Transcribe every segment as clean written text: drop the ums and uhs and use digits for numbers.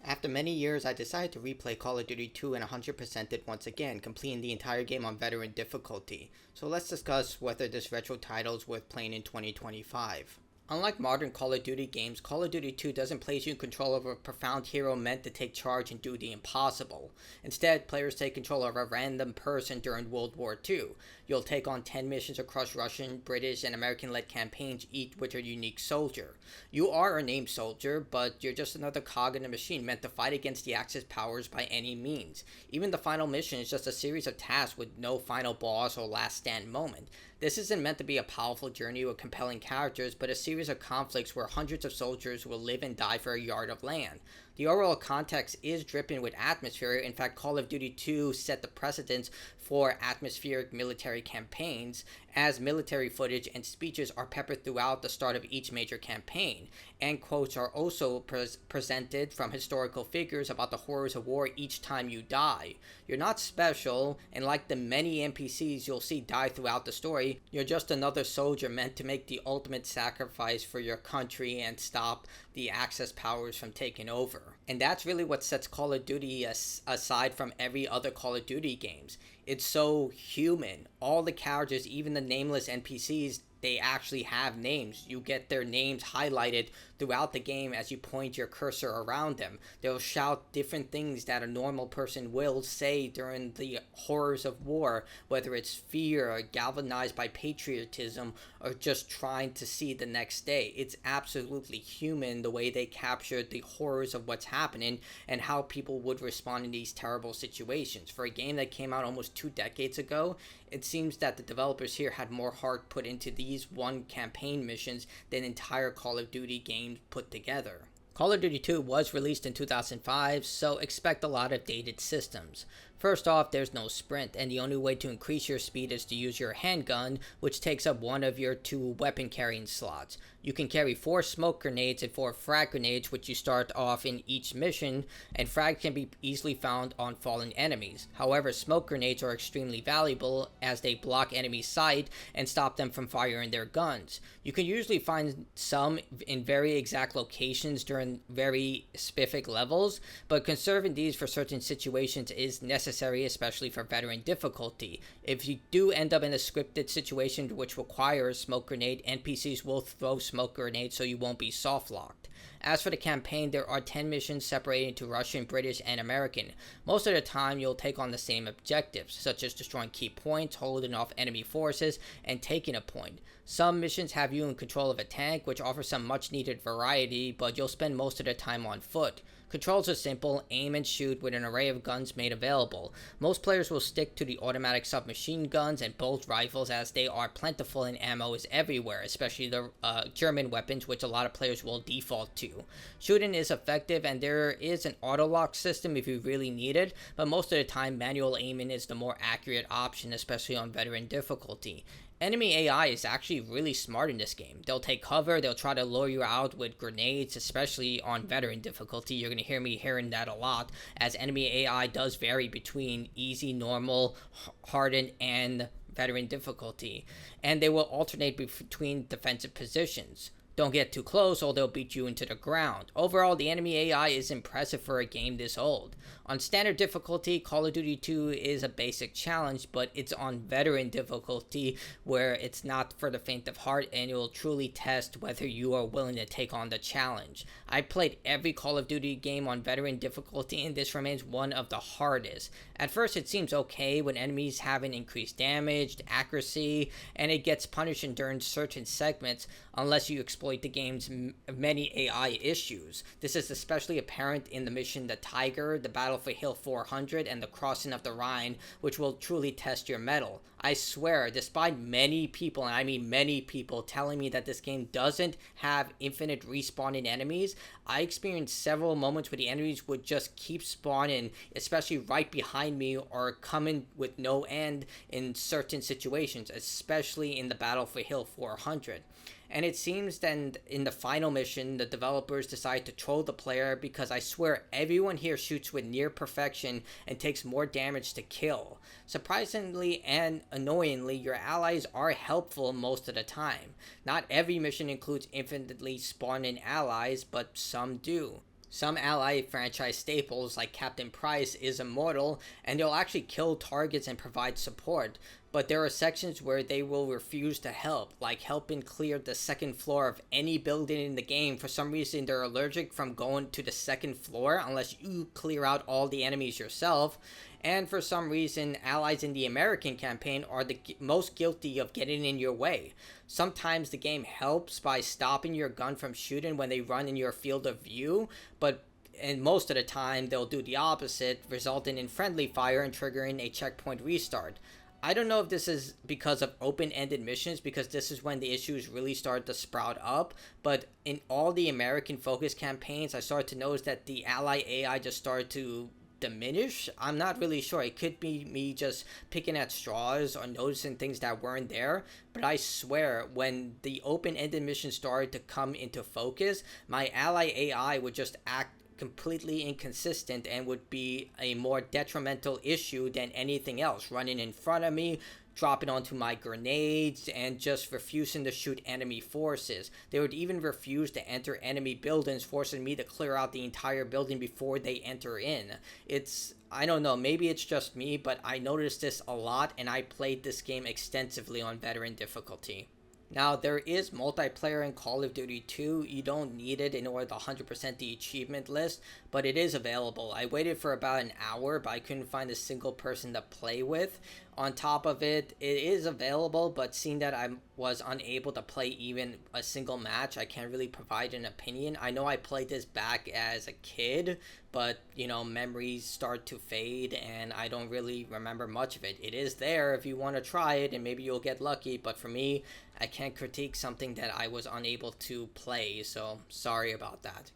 After many years, I decided to replay Call of Duty 2 and 100% it once again, completing the entire game on veteran difficulty. So let's discuss whether this retro title is worth playing in 2025. Unlike modern Call of Duty games, Call of Duty 2 doesn't place you in control of a profound hero meant to take charge and do the impossible. Instead, players take control of a random person during World War II. You'll take on 10 missions across Russian, British, and American-led campaigns, each with a unique soldier. You are a named soldier, but you're just another cog in a machine meant to fight against the Axis powers by any means. Even the final mission is just a series of tasks with no final boss or last stand moment. This isn't meant to be a powerful journey with compelling characters, but a series of conflicts where hundreds of soldiers will live and die for a yard of land. The overall context is dripping with atmosphere. In fact, Call of Duty 2 set the precedence for atmospheric military campaigns, as military footage and speeches are peppered throughout the start of each major campaign, and quotes are also presented from historical figures about the horrors of war each time you die. You're not special, and like the many NPCs you'll see die throughout the story, you're just another soldier meant to make the ultimate sacrifice for your country and stop the Axis powers from taking over. And that's really what sets Call of Duty aside from every other Call of Duty games. It's so human. All the characters, even the nameless NPCs, they actually have names. You get their names highlighted throughout the game as you point your cursor around them. They'll shout different things that a normal person will say during the horrors of war, whether it's fear or galvanized by patriotism or just trying to see the next day. It's absolutely human the way they captured the horrors of what's happening and how people would respond in these terrible situations. For a game that came out almost 2 decades ago, it seems that the developers here had more heart put into these one campaign missions than entire Call of Duty games put together. Call of Duty 2 was released in 2005, so expect a lot of dated systems. First off, there's no sprint, and the only way to increase your speed is to use your handgun, which takes up one of your 2 weapon carrying slots. You can carry 4 smoke grenades and 4 frag grenades, which you start off in each mission, and frags can be easily found on fallen enemies. However, smoke grenades are extremely valuable as they block enemy sight and stop them from firing their guns. You can usually find some in very exact locations during very specific levels, but conserving these for certain situations is necessary, especially for veteran difficulty. If you do end up in a scripted situation which requires a smoke grenade, NPCs will throw smoke grenades so you won't be soft locked. As for the campaign, there are 10 missions separated into Russian, British, and American. Most of the time, you'll take on the same objectives, such as destroying key points, holding off enemy forces, and taking a point. Some missions have you in control of a tank, which offers some much-needed variety, but you'll spend most of the time on foot. Controls are simple: aim and shoot with an array of guns made available. Most players will stick to the automatic submachine guns and bolt rifles as they are plentiful and ammo is everywhere, especially the German weapons, which a lot of players will default to. Shooting is effective and there is an auto-lock system if you really need it, but most of the time manual aiming is the more accurate option, especially on veteran difficulty. Enemy AI is actually really smart in this game. They'll take cover, they'll try to lure you out with grenades, especially on veteran difficulty. You're going to hear me hearing that a lot, as enemy AI does vary between easy, normal, hardened, and veteran difficulty. And they will alternate between defensive positions. Don't get too close or they'll beat you into the ground. Overall, the enemy AI is impressive for a game this old. On standard difficulty, Call of Duty 2 is a basic challenge, but it's on veteran difficulty where it's not for the faint of heart and it will truly test whether you are willing to take on the challenge. I played every Call of Duty game on veteran difficulty and this remains one of the hardest. At first it seems okay when enemies have an increased damage, accuracy, and it gets punishing during certain segments unless you exploit the game's many AI issues. This is especially apparent in the mission The Tiger, the Battle for Hill 400, and the Crossing of the Rhine, which will truly test your mettle. I swear, despite many people, and I mean many people, telling me that this game doesn't have infinite respawning enemies, I experienced several moments where the enemies would just keep spawning, especially right behind me or coming with no end in certain situations, especially in the Battle for Hill 400. And it seems then in the final mission, the developers decide to troll the player because I swear everyone here shoots with near perfection and takes more damage to kill. Surprisingly and annoyingly, your allies are helpful most of the time. Not every mission includes infinitely spawning allies, but some do. Some Ally franchise staples like Captain Price is immortal, and they'll actually kill targets and provide support, but there are sections where they will refuse to help, like helping clear the second floor of any building in the game. For some reason, they're allergic from going to the second floor unless you clear out all the enemies yourself. And for some reason, allies in the American campaign are the most guilty of getting in your way. Sometimes the game helps by stopping your gun from shooting when they run in your field of view, but and most of the time they'll do the opposite, resulting in friendly fire and triggering a checkpoint restart. I don't know if this is because of open-ended missions, because this is when the issues really start to sprout up, but in all the American focus campaigns, I started to notice that the ally AI just started to diminish. I'm not really sure. It could be me just picking at straws or noticing things that weren't there, but I swear when the open-ended mission started to come into focus, my ally AI would just act completely inconsistent and would be a more detrimental issue than anything else, running in front of me, dropping onto my grenades, and just refusing to shoot enemy forces. They would even refuse to enter enemy buildings, forcing me to clear out the entire building before they enter in. I don't know, maybe it's just me, but I noticed this a lot, and I played this game extensively on veteran difficulty. Now, there is multiplayer in Call of Duty 2. You don't need it in order to 100% the achievement list, but it is available. I waited for about an hour, but I couldn't find a single person to play with. On top of it, it is available, but seeing that I was unable to play even a single match, I can't really provide an opinion. I know I played this back as a kid, but, memories start to fade, and I don't really remember much of it. It is there if you want to try it, and maybe you'll get lucky, but for me, I can't critique something that I was unable to play, so sorry about that.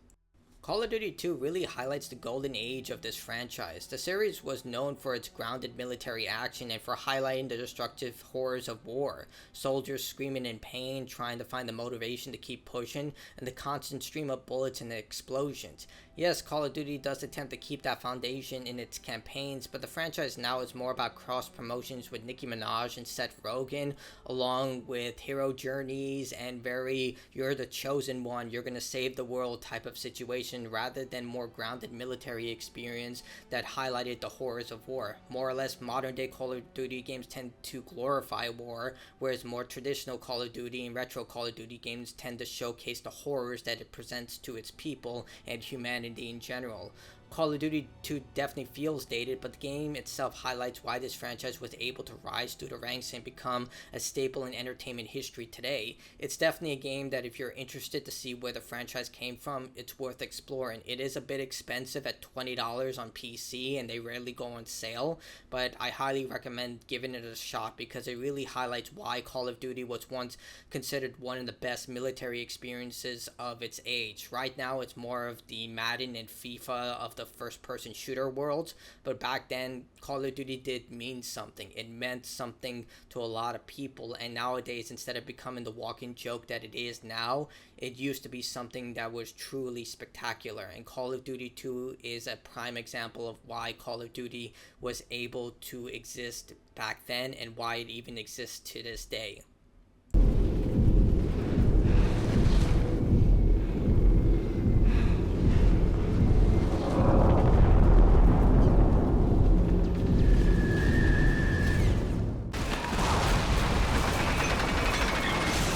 Call of Duty 2 really highlights the golden age of this franchise. The series was known for its grounded military action and for highlighting the destructive horrors of war. Soldiers screaming in pain, trying to find the motivation to keep pushing, and the constant stream of bullets and explosions. Yes, Call of Duty does attempt to keep that foundation in its campaigns, but the franchise now is more about cross-promotions with Nicki Minaj and Seth Rogen, along with hero journeys and very you're the chosen one, you're gonna save the world type of situation, rather than more grounded military experience that highlighted the horrors of war. More or less, modern-day Call of Duty games tend to glorify war, whereas more traditional Call of Duty and retro Call of Duty games tend to showcase the horrors that it presents to its people and humanity in general. Call of Duty 2 definitely feels dated, but the game itself highlights why this franchise was able to rise through the ranks and become a staple in entertainment history today. It's definitely a game that if you're interested to see where the franchise came from, it's worth exploring. It is a bit expensive at $20 on PC, and they rarely go on sale, but I highly recommend giving it a shot because it really highlights why Call of Duty was once considered one of the best military experiences of its age. Right now, it's more of the Madden and FIFA of the first-person shooter worlds, but back then Call of Duty did mean something. It meant something to a lot of people, and nowadays, instead of becoming the walking joke that it is now, it used to be something that was truly spectacular, and Call of Duty 2 is a prime example of why Call of Duty was able to exist back then and why it even exists to this day.